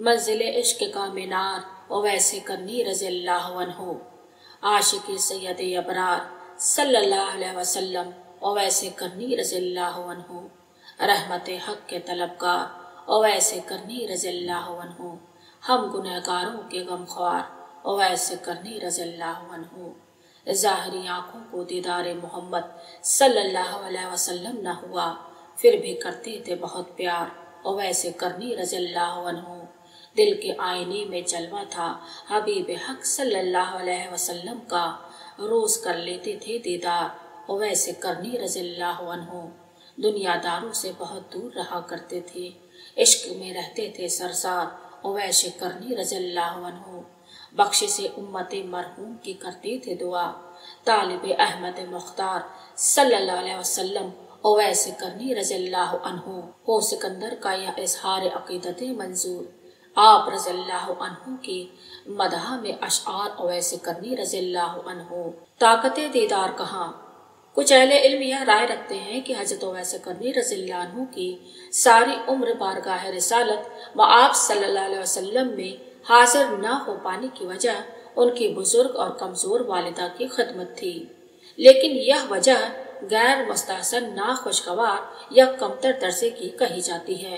मंजिल इश्क का मीनार ओवैस करनी रज़ी अल्लाह अन्हु। आशिक सैयद अबरार सल्लल्लाहु अलैहि वसल्लम ओवैस करनी रज़ी अल्लाह अन्हु। रहमत हक के तलबगार ओवैस करनी रज़ी अल्लाह अन्हु। हम गुनहगारों के गमख्वार ओवैस करनी रज़ी अल्लाह अन्हु। ज़ाहिरी आँखों को दीदार मोहम्मद सल्लल्लाहु अलैहि वसल्लम न हुआ, फिर भी करते थे बहुत प्यार ओवैस करनी रज़ी अल्लाह अन्हु। दिल के आईने में जलवा था हबीब हक सल्लल्लाहु अलैहि वसल्लम का, रोज कर लेते थे दीदार ओवैस करनी रज़ी अल्लाह अन्हु। दुनियादारों से बहुत दूर रहा करते थे, इश्क में रहते थे सरसार ओवैस करनी रज़ी अल्लाह अन्हु। बख्शिश उम्मत मरहूम की करते थे दुआ, तालिब अहमद मुख्तार सल्लल्लाहु अलैहि वसल्लम ओवैस करनी रज़ी अल्लाह अन्हु। हो सिकंदर का यह इजहार अकीदत मंजूर, आप रज़ी अल्लाह अन्हु की मदह में अशआर ओवैस करनी रज़ी अल्लाह अन्हु। ताकत दीदार कहाँ। कुछ अहले इल्म यह राय रखते हैं कि हजरत ओवैस करनी रज़ी अल्लाह अन्हु की सारी उम्र बारगाह रिसालत व आप सल्लल्लाहु अलैहि वसल्लम में हाजिर न हो पाने की वजह उनकी बुजुर्ग और कमजोर वालिदा की खिदमत थी, लेकिन यह वजह गैर मुस्तहसन नाखुशगवार या कमतर दर्जे की कही जाती है,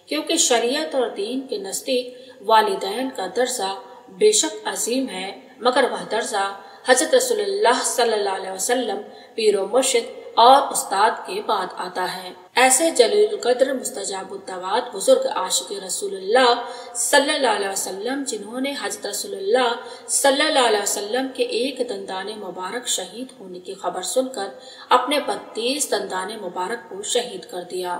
क्योंकि शरीयत और दीन के नज़दीक वालिदैन का दर्जा बेशक अजीम है, मगर वह दर्जा हजरत रसूलुल्लाह सल्लल्लाहु अलैहि वसल्लम पीरो मुर्शिद और उस्ताद के बाद आता है। ऐसे जलील कद्र मुस्तजाबुद्दवात बुजुर्ग आशिक रसूलुल्लाह सल्लल्लाहु अलैहि वसल्लम, जिन्होंने हजरत रसूलुल्लाह सल्लल्लाहु अलैहि वसल्लम के एक दंदाने मुबारक शहीद होने की खबर सुनकर अपने 32 दंदाने मुबारक को शहीद कर दिया,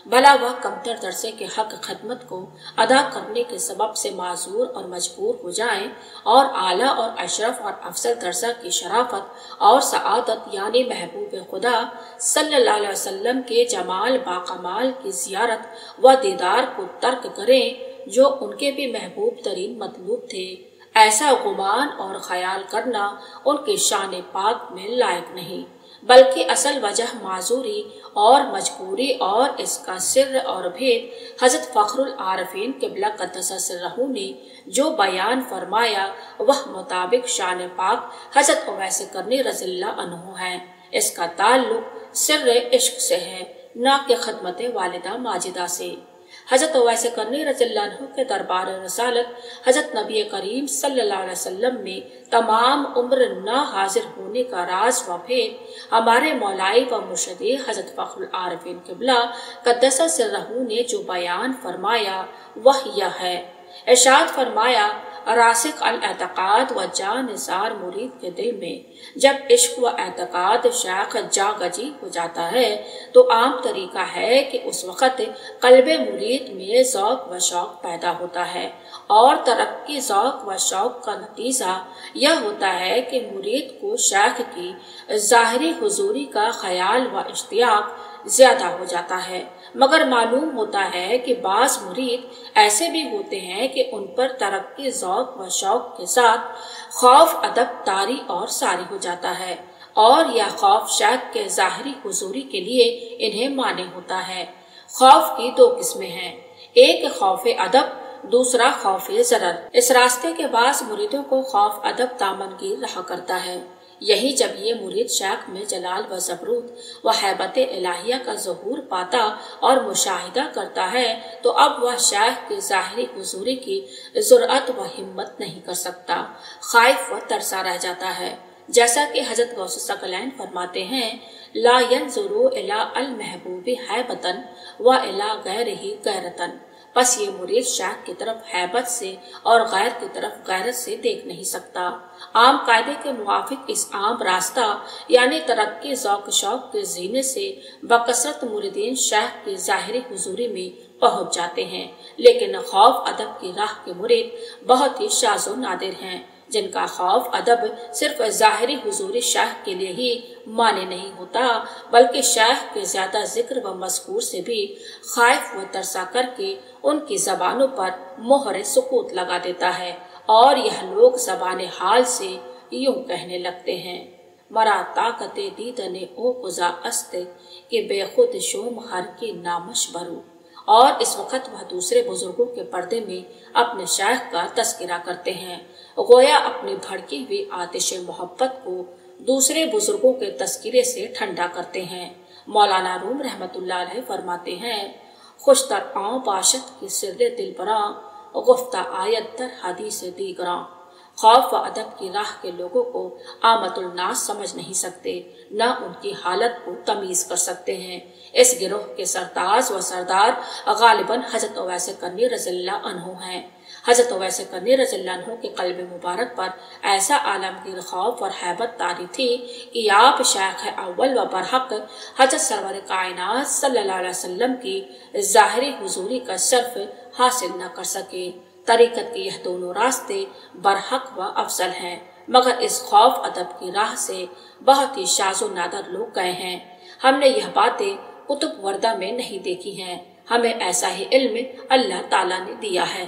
भला वह कमतर दर्जे के हक खदमत को अदा करने के सबब से माजूर और मजबूर हो जाएं और आला और अशरफ और अफजल दर्जा की शराफत और सआदत यानी महबूब खुदा सल्लल्लाहु अलैहि वसल्लम के जमाल बाकमाल की जियारत व दीदार को तर्क करें, जो उनके भी महबूब तरीन मतलूब थे। ऐसा गुमान और ख्याल करना उनके शान पाक में लायक नहीं, बल्कि असल वजह माजूरी और मजबूरी और इसका सिर और भेद हजरत फखरुल आरफीन क़िबला क़द्दस सिर्रहू ने जो बयान फरमाया वह मुताबिक शान पाक हजरत ओवैस करनी रज़ी अल्लाह अन्हु है। इसका ताल्लुक सिर इश्क से है, न कि खदमत वालिदा माजिदा से। हजरत ओवैस करनी रज़ी अल्लाह अन्हु के दरबार रसालत हजरत नबी करीम सल्लल्लाहु अलैहि वसल्लम में तमाम उम्र न हाजिर होने का राज व भेद हमारे मौलाई व मुर्शदे हजरत फखरुल आरफीन क़िबला क़द्दस सिर्रहू ने जो बयान फरमाया वह यह है। इरशाद फरमाया, रासिक अल एतकाद व जानिसार मुरीद के दिल में जब इश्क व एतकाद शाख जागजी हो जाता है तो आम तरीका है कि उस वक़्त क़ल्बे मुरीद में ज़ौक़ व शौक़ पैदा होता है, और तरक्की ज़ौक़ व शौक़ का नतीजा यह होता है कि मुरीद को शाख की ज़ाहिरी हुजूरी का ख्याल व इश्तियाक ज्यादा हो जाता है। मगर मालूम होता है कि बाज़ मुरीद ऐसे भी होते हैं कि उन पर तरक्की ज़ौक़ व शौक़ के साथ खौफ अदब तारी और सारी हो जाता है, और यह खौफ शाख के ज़ाहिरी हुजूरी के लिए इन्हें माने होता है। खौफ की दो किस्में हैं, एक खौफ अदब, दूसरा खौफ ज़रर। इस रास्ते के बाज़ मुरीदों को खौफ अदब दामनगीर रहा करता है। यही जब ये मुरीद शाख में जलाल व ज़बरूत व हैबत इलाहिया का ज़हूर पाता और मुशाहिदा करता है तो अब वह शाख की ज़ाहिरी हुजूरी की जुर्अत व हिम्मत नहीं कर सकता, खाइफ व तरसा रह जाता है। जैसा कि हजरत गौस सकलैन फरमाते हैं, ला यंजुरु इला अल महबूबी हैबतन व इला गैरिही गैरतन। बस ये मुरीद शाख की तरफ हैबत से और गैर की तरफ गैरत से देख नहीं सकता। आम कायदे के मुवाफिक इस आम रास्ता यानी तरक्की ज़ौक़ शौक़ के जीने से बकसरत मुरीदीन शाख की ज़ाहिरी हुजूरी में पहुँच जाते हैं, लेकिन खौफ अदब की राह के मुरीद बहुत ही शाज़ो नादिर हैं, जिनका खौफ अदब सिर्फ ज़ाहिरी हुजूरी शाह के लिए ही माने नहीं होता, बल्कि शाह के ज्यादा जिक्र व मज़कूर से भी खाइफ व तरसा करके उनकी ज़बानों पर मोहर सुकूत लगा देता है, और यह लोग ज़बान हाल से यूं कहने लगते हैं, मरा ताकते दीदने ओ कुजा अस्ते कि बेखुद शोम हर की नामश बरू। اور اس وقت وہ دوسرے بزرگوں کے پردے میں اپنے شیخ کا تذکرہ کرتے ہیں، گویا اپنی بھڑکی ہوئی آتش محبت کو دوسرے بزرگوں کے تذکرے سے ٹھنڈا کرتے ہیں۔ مولانا روم رحمت اللہ علیہ فرماتے ہیں، خوش تر آؤں باشد کی سر دل براں، گفتہ آیت در حدیث دیگراں۔ خوف و ادب کی راہ کے لوگوں کو عامت الناس سمجھ نہیں سکتے، نہ ان کی حالت کو تمیز کر سکتے ہیں۔ اس گروہ کے سرتاز و سردار غالباً حضرت اویس کرنی رضی اللہ عنہ ہیں۔ حضرت اویس کرنی رضی اللہ عنہ کے قلب مبارک پر ایسا عالمگیر خوف اور ہیبت طاری تھی کہ آپ شیخ اول و برحق حضرت سرور کائنات صلی اللہ علیہ وسلم کی ظاہری حضوری کا شرف حاصل نہ کر سکے۔ طریقت کے یہ دونوں راستے برحق و افضل ہیں، مگر اس خوف ادب کی راہ سے بہت ہی شاذ و نادر لوگ گئے ہیں۔ ہم نے یہ باتیں کتب وردہ میں نہیں دیکھی ہیں، ہمیں ایسا ہی علم اللہ تعالیٰ نے دیا ہے۔